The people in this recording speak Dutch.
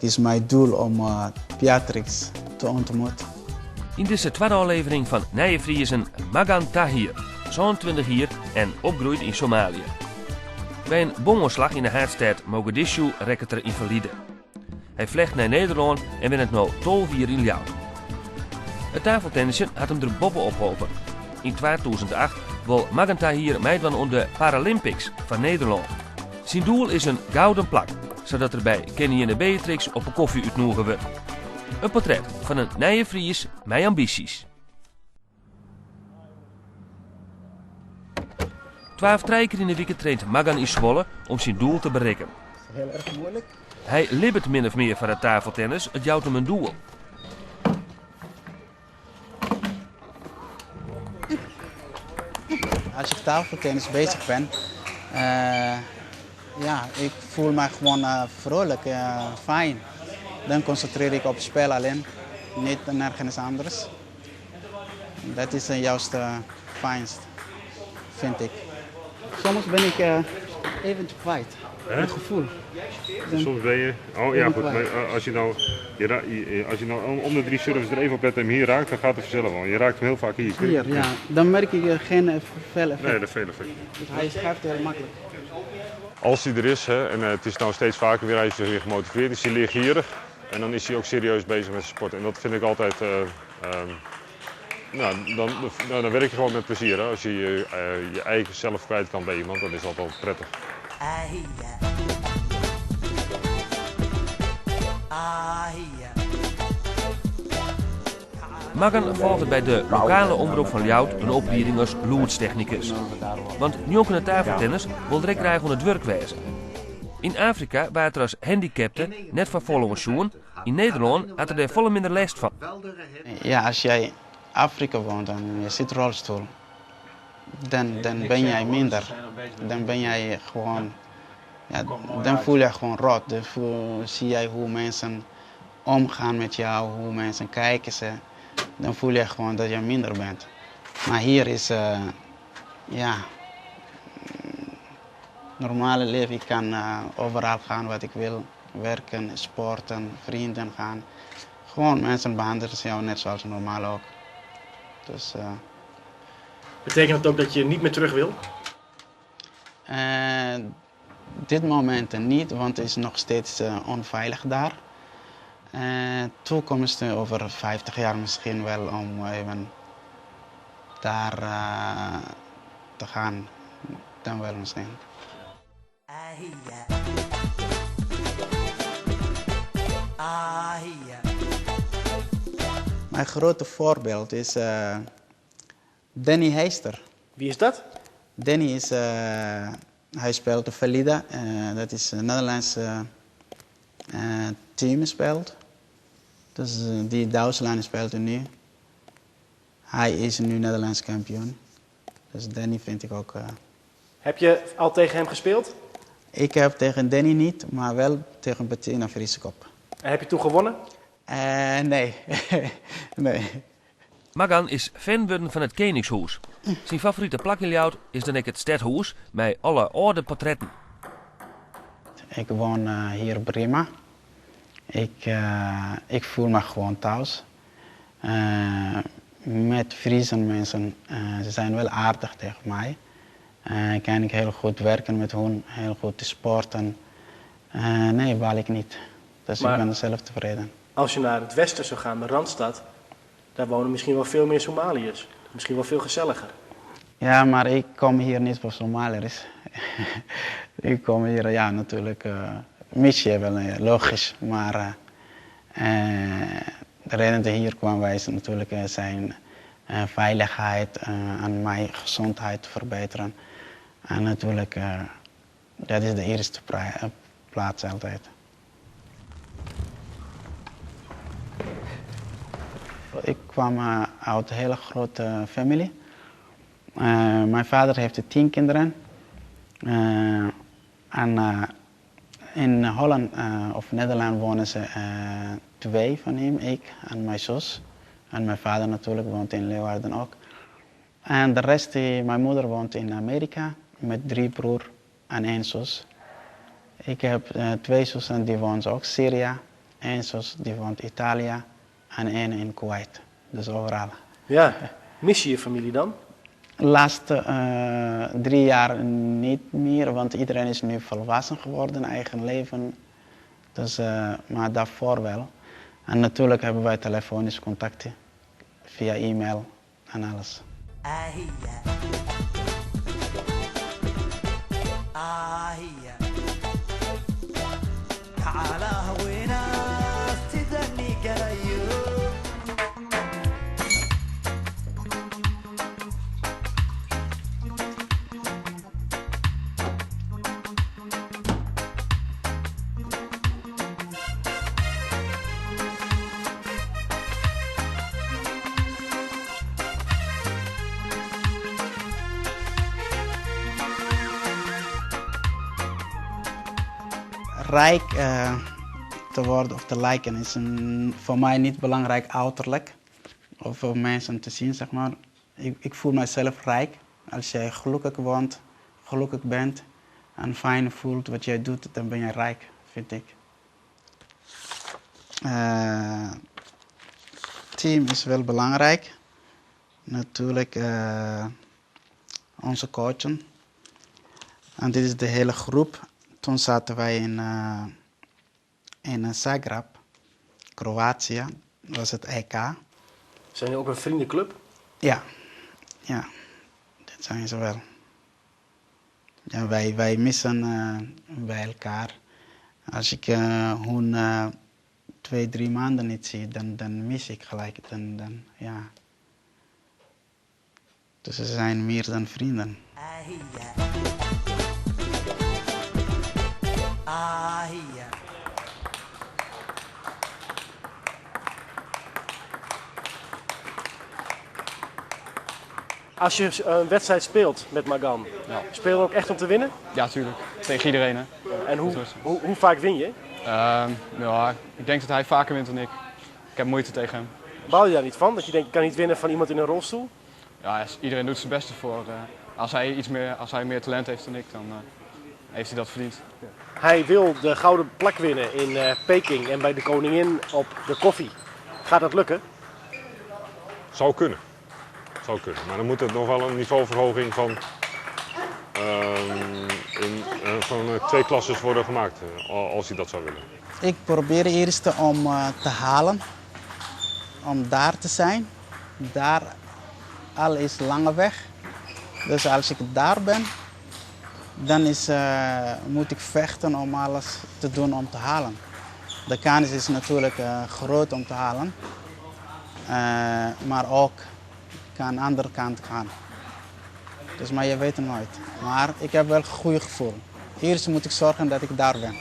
is mijn doel om Beatrix te ontmoeten. In deze tweede aflevering van Nije Friezen Magan Tahir, zo'n 20 jaar en opgroeid in Somalië. Bij een bomonslag in de haardstad Mogadishu rekt er invalide. Hij vlecht naar Nederland en wint het nu 12 jaar in Ljouwt. Het tafeltennissen had hem er boven opgeholpen. In 2008 wil Magan Tahir meedoen aan de Paralympics van Nederland. Zijn doel is een gouden plak, zodat er bij Kenny en de Beatrix op een koffie uitnodigen wordt. Een portret van een Nije Fries met ambities. 12 keer in de week traint Magan in Zwolle om zijn doel te bereiken. Dat is heel erg moeilijk. Hij libbert min of meer van het tafeltennis, het jouwt hem een doel. Als ik tafeltennis bezig ben, ik voel me gewoon vrolijk, fijn. Dan concentreer ik op het spel alleen, niet nergens anders. Dat is juist fijnst, vind ik. Soms ben ik even kwijt, het gevoel. Soms ben je... Oh ja, goed. Maar als je nou om de 3 serves er even op let en hem hier raakt, dan gaat het vanzelf wel. Je raakt hem heel vaak hier. Hier, ja. Dan merk ik geen veel effect. Nee, dat is veel effect. Dus hij schuift heel makkelijk. Als hij er is, hè, en het is nou steeds vaker weer, hij is weer gemotiveerd, is hij leergierig. En dan is hij ook serieus bezig met zijn sport. En dat vind ik altijd... dan werk je gewoon met plezier. Hè. Als je je eigen zelf kwijt kan bij iemand, dan is dat wel prettig. Magan volgde bij de lokale omroep van Ljouwt een opleiding als loodstechnicus. Want nu ook in het tafeltennis wil direct graag aan het werk wezen. In Afrika waren er als handicapten net van volle zoen. In Nederland had er volle minder last van. Ja, als jij in Afrika woont en je zit in rolstoel, dan ben jij minder. Dan ben jij gewoon, dan voel je gewoon rot. Dan zie jij hoe mensen omgaan met jou, hoe mensen kijken ze. Dan voel je gewoon dat je minder bent. Maar hier is, normale leven. Ik kan overal gaan wat ik wil. Werken, sporten, vrienden gaan. Gewoon mensen behandelen jou net zoals normaal ook. Dus, betekent dat ook dat je niet meer terug wil? Dit moment niet, want het is nog steeds onveilig daar. Toekomst over 50 jaar misschien wel om even daar te gaan. Dan wel misschien. Mijn grote voorbeeld is Danny Heister. Wie is dat? Danny is, hij speelt de Valida. Dat is een Nederlandse team speelt. Dus die Duitsland speelt nu. Hij is nu Nederlands kampioen. Dus Danny vind ik ook... Heb je al tegen hem gespeeld? Ik heb tegen Danny niet, maar wel tegen Bettina Vrieskop. En heb je toen gewonnen? Nee. Nee. Magan is fan geworden van het Koningshuis. Zijn favoriete plak in Ljouwt is dan ook het Stadhuis met alle oude portretten. Ik woon hier prima. Ik voel me gewoon thuis. Met Friese mensen, ze zijn wel aardig tegen mij. Kan ik heel goed werken met hen, heel goed sporten. Nee, baal ik niet. Dus maar ik ben zelf tevreden. Als je naar het westen zou gaan, naar Randstad, daar wonen misschien wel veel meer Somaliërs. Misschien wel veel gezelliger. Ja, maar ik kom hier niet voor Somaliërs. Ik kom hier, natuurlijk, mis je wel, logisch. Maar de reden dat hier kwam wij is natuurlijk zijn veiligheid en mijn gezondheid verbeteren. En natuurlijk, dat is de eerste plaats altijd. Ik kwam uit een hele grote familie. Mijn vader heeft 10 kinderen. In Holland of Nederland wonen ze 2 van hem, ik en mijn zus. En mijn vader natuurlijk woont in Leeuwarden ook. En de rest, mijn moeder woont in Amerika met 3 broers en 1 zus. Ik heb 2 zussen die wonen ook in Syrië Eén zus die woont in Italië en één in Kuwait. Dus overal. Ja, mis je je familie dan? De laatste 3 jaar niet meer, want iedereen is nu volwassen geworden, eigen leven. Dus, maar daarvoor wel. En natuurlijk hebben wij telefonisch contacten, via e-mail en alles. Rijk te worden of te lijken is voor mij niet belangrijk uiterlijk. Of voor mensen te zien, zeg maar. Ik voel mezelf rijk. Als jij gelukkig woont, gelukkig bent en fijn voelt wat jij doet, dan ben je rijk, vind ik. Team is wel belangrijk. Natuurlijk onze coachen. En dit is de hele groep. Toen zaten wij in Zagreb, Kroatië. Dat was het EK. Zijn jullie ook een vriendenclub? Ja, dat zijn ze wel. Ja, wij missen bij elkaar. Als ik hun 2-3 maanden niet zie, dan mis ik gelijk. Ja. Dus ze zijn meer dan vrienden. Als je een wedstrijd speelt met Magan, speel je dan ook echt om te winnen? Ja, tuurlijk. Tegen iedereen, hè. En hoe vaak win je? Ja, ik denk dat hij vaker wint dan ik. Ik heb moeite tegen hem. Baal je daar niet van? Dat je denkt, ik kan niet winnen van iemand in een rolstoel? Ja, iedereen doet zijn beste voor. Als hij meer talent heeft dan ik, dan heeft hij dat verdiend. Hij wil de gouden plak winnen in Peking en bij de koningin op de koffie. Gaat dat lukken? Zou kunnen. Maar dan moet er nog wel een niveauverhoging van 2 klasses worden gemaakt, als hij dat zou willen. Ik probeer eerst om te halen, om daar te zijn. Daar al is lange weg. Dus als ik daar ben, dan moet ik vechten om alles te doen om te halen. De kans is natuurlijk groot om te halen, maar ook kan aan de andere kant gaan. Dus, maar je weet het nooit. Maar ik heb wel een goed gevoel. Eerst moet ik zorgen dat ik daar ben.